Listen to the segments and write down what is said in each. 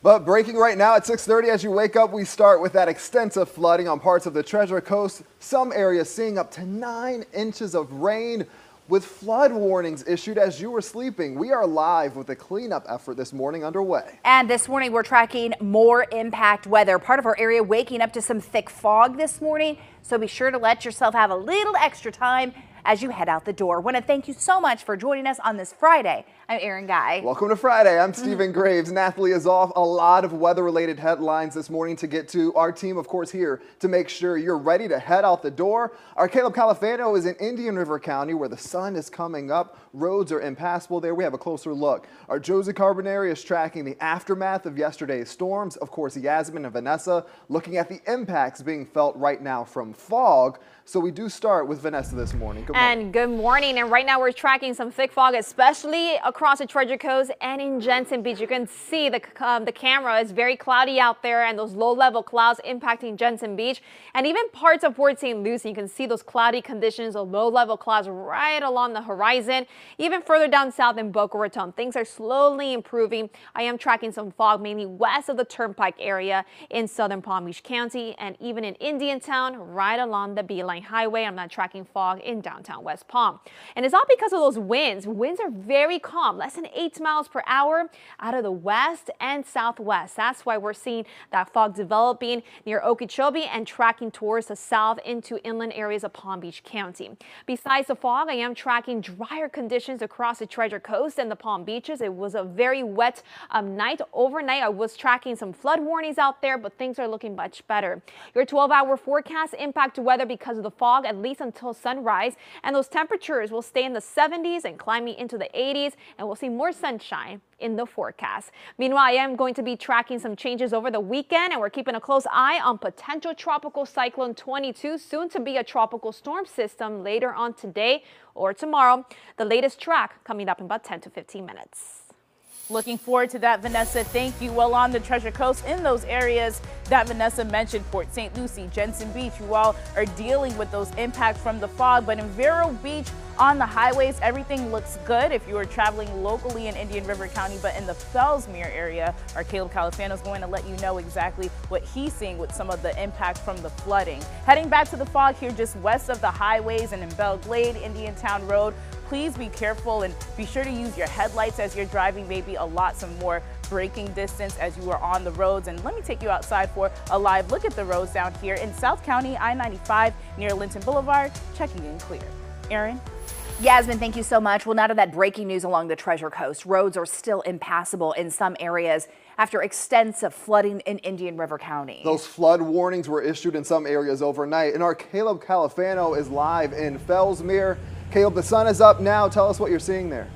But breaking right now at 6:30 as you wake up, we start with that extensive flooding on parts of the Treasure Coast. Some areas seeing up to 9 inches of rain with flood warnings issued as you were sleeping. We are live with a cleanup effort this morning underway. And this morning we're tracking more impact weather. Part of our area waking up to some thick fog this morning. So be sure to let yourself have a little extra time as you head out the door. I want to thank you so much for joining us on this Friday. I'm Erin Guy. Welcome to Friday. I'm Stephen Graves. Nathalie is off. A lot of weather-related headlines this morning to get to. Our team, of course, here to make sure you're ready to head out the door. Our Caleb Califano is in Indian River County where the sun is coming up. Roads are impassable there. We have a closer look. Our Josie Carbonari is tracking the aftermath of yesterday's storms. Of course, Yasmin and Vanessa looking at the impacts being felt right now from fog. So we do start with Vanessa this morning. Good morning. And good morning. And right now we're tracking some thick fog, especially across the Treasure Coast and in Jensen Beach. You can see the camera is very cloudy out there and those low-level clouds impacting Jensen Beach and even parts of Port St. Lucie. You can see those cloudy conditions, the low-level clouds right along the horizon. Even further down south in Boca Raton, things are slowly improving. I am tracking some fog mainly west of the Turnpike area in southern Palm Beach County and even in Indiantown right along the Beeline Highway. I'm not tracking fog in downtown West Palm. And it's all because of those winds. Winds are very calm, less than 8 miles per hour out of the west and southwest. That's why we're seeing that fog developing near Okeechobee and tracking towards the south into inland areas of Palm Beach County. Besides the fog, I am tracking drier conditions across the Treasure Coast and the Palm Beaches. It was a very wet night. Overnight, I was tracking some flood warnings out there, but things are looking much better. Your 12-hour forecast impact weather because of the fog at least until sunrise, and those temperatures will stay in the 70s and climbing into the 80s, and we'll see more sunshine in the forecast. Meanwhile, I am going to be tracking some changes over the weekend, and we're keeping a close eye on potential tropical cyclone 22, soon to be a tropical storm system later on today or tomorrow. The latest track coming up in about 10 to 15 minutes. Looking forward to that, Vanessa. Thank you. Well, on the Treasure Coast, in those areas that Vanessa mentioned, Port St. Lucie, Jensen Beach, you all are dealing with those impacts from the fog. But in Vero Beach, on the highways, everything looks good if you are traveling locally in Indian River County. But in the Fellsmere area, our Caleb Califano is going to let you know exactly what he's seeing with some of the impact from the flooding. Heading back to the fog here just west of the highways and in Belle Glade, Indiantown Road. Please be careful and be sure to use your headlights as you're driving, maybe allot some more braking distance as you are on the roads. And let me take you outside for a live look at the roads down here in South County, I-95 near Linton Boulevard, checking in clear. Erin? Yasmin, thank you so much. Well, now to that breaking news along the Treasure Coast. Roads are still impassable in some areas after extensive flooding in Indian River County. Those flood warnings were issued in some areas overnight. And our Caleb Califano is live in Fellsmere. Caleb, the sun is up now. Tell us what you're seeing there.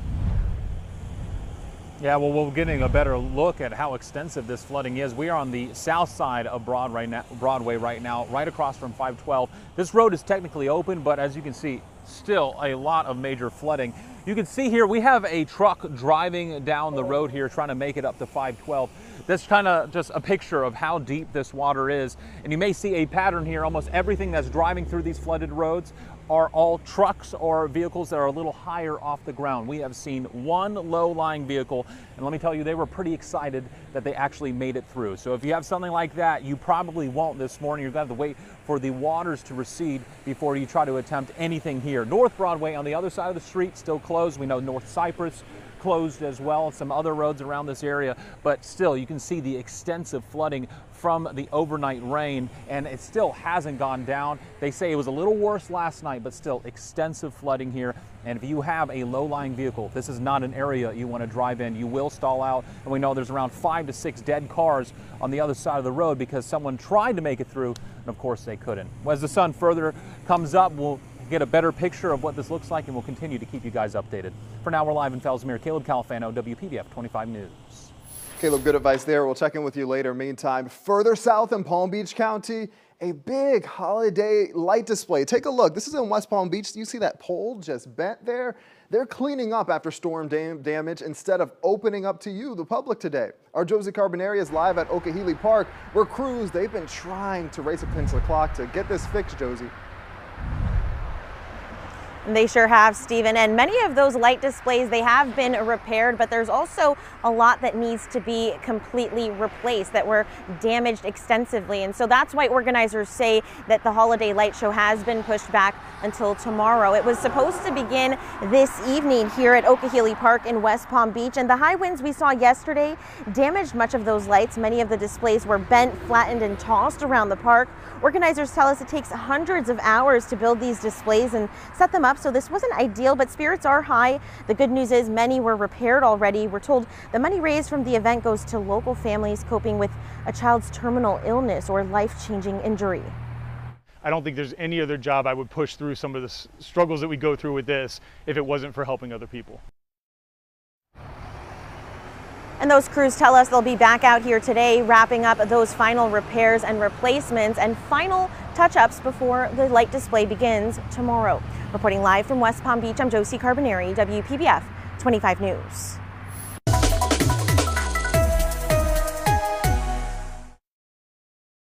Yeah, well, we're getting a better look at how extensive this flooding is. We are on the south side of Broadway right now, right across from 512. This road is technically open, but as you can see, still a lot of major flooding. You can see here we have a truck driving down the road here trying to make it up to 512. That's kind of just a picture of how deep this water is. And you may see a pattern here. Almost everything that's driving through these flooded roads are all trucks or vehicles that are a little higher off the ground. We have seen one low-lying vehicle, and let me tell you, they were pretty excited that they actually made it through. So if you have something like that, you probably won't this morning. You're going to have to wait for the waters to recede before you try to attempt anything here. North Broadway on the other side of the street still closed. We know North Cypress closed as well, some other roads around this area, but still you can see the extensive flooding from the overnight rain, and it still hasn't gone down. They say it was a little worse last night, but still extensive flooding here. And if you have a low-lying vehicle, this is not an area you want to drive in. You will stall out, and we know there's around 5 to 6 dead cars on the other side of the road because someone tried to make it through, and of course they couldn't. As the sun further comes up, we'll get a better picture of what this looks like, and we'll continue to keep you guys updated. For now, we're live in Fellsmere. Caleb Califano, WPBF 25 News. Caleb, good advice there. We'll check in with you later. Meantime, further south in Palm Beach County, a big holiday light display. Take a look. This is in West Palm Beach. You see that pole just bent there? They're cleaning up after storm damage instead of opening up to you, the public, today. Our Josie Carbonari is live at Okehele Park, where crews, they've been trying to race against the clock to get this fixed, Josie. They sure have, Stephen, and many of those light displays, they have been repaired, but there's also a lot that needs to be completely replaced, that were damaged extensively. And so that's why organizers say that the holiday light show has been pushed back until tomorrow. It was supposed to begin this evening here at Okehele Park in West Palm Beach, and the high winds we saw yesterday damaged much of those lights. Many of the displays were bent, flattened, and tossed around the park. Organizers tell us it takes hundreds of hours to build these displays and set them up, so this wasn't ideal, but spirits are high. The good news is many were repaired already. We're told the money raised from the event goes to local families coping with a child's terminal illness or life-changing injury. I don't think there's any other job I would push through some of the struggles that we go through with this if it wasn't for helping other people. And those crews tell us they'll be back out here today wrapping up those final repairs and replacements and final touch-ups before the light display begins tomorrow. Reporting live from West Palm Beach, I'm Josie Carbonari, WPBF 25 News.